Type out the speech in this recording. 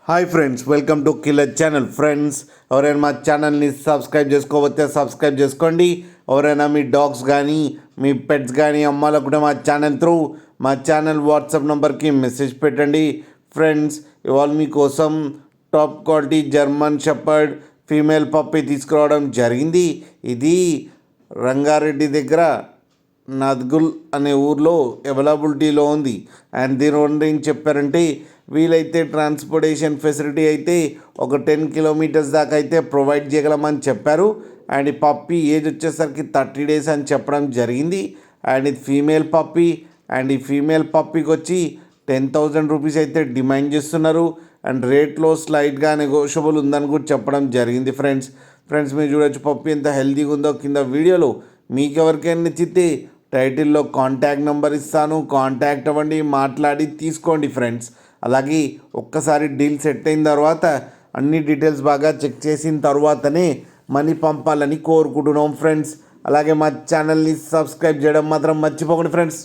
Hi friends, welcome to killer channel. Friends, ఎవరైనా మా ఛానల్ని సబ్స్క్రైబ్ చేసుకోవచ్చే సబ్స్క్రైబ్ చేసుకోండి. ఎవరైనా మీ డాగ్స్ కానీ మీ పెట్స్ కానీ అమ్మాలనుకుంటే మా ఛానల్ త్రూ మా ఛానల్ వాట్సాప్ నెంబర్కి మెసేజ్ పెట్టండి. ఫ్రెండ్స్, ఇవాళ మీకోసం top quality German shepherd female puppy తీసుకురావడం జరిగింది. ఇది రంగారెడ్డి దగ్గర నద్గుల్ అనే ఊర్లో అవైలబిలిటీలో ఉంది. అండ్ దీని వల్ల ఏం చెప్పారంటే, వీలైతే ట్రాన్స్పోర్టేషన్ ఫెసిలిటీ అయితే ఒక 10 కిలోమీటర్స్ దాకా అయితే ప్రొవైడ్ చేయగలమని చెప్పారు. అండ్ ఈ పప్పీ ఏజ్ వచ్చేసరికి 30 డేస్ అని చెప్పడం జరిగింది. అండ్ ఇది ఫీమేల్ పప్పీ. అండ్ ఈ ఫీమేల్ పప్పీకి వచ్చి 10,000 రూపీస్ అయితే డిమాండ్ చేస్తున్నారు. అండ్ రేట్లో స్లైట్గా నెగోషియబుల్ ఉందని కూడా చెప్పడం జరిగింది. ఫ్రెండ్స్ మీరు చూడొచ్చు పప్పీ ఎంత హెల్తీగా ఉందో. కింద వీడియోలో మీకు ఎవరికైనా నచ్చితే టైటిల్లో కాంటాక్ట్ నెంబర్ ఇస్తాను, కాంటాక్ట్ అవ్వండి, మాట్లాడి తీసుకోండి ఫ్రెండ్స్. అలాగే ఒక్కసారి డీల్ సెట్ అయిన తర్వాత అన్ని డీటెయిల్స్ బాగా చెక్ చేసిన తర్వాతనే మనీ పంపాలని కోరుకుంటున్నాం ఫ్రెండ్స్. అలాగే మా ఛానల్ని సబ్స్క్రైబ్ చేయడం మాత్రం మర్చిపోకండి ఫ్రెండ్స్.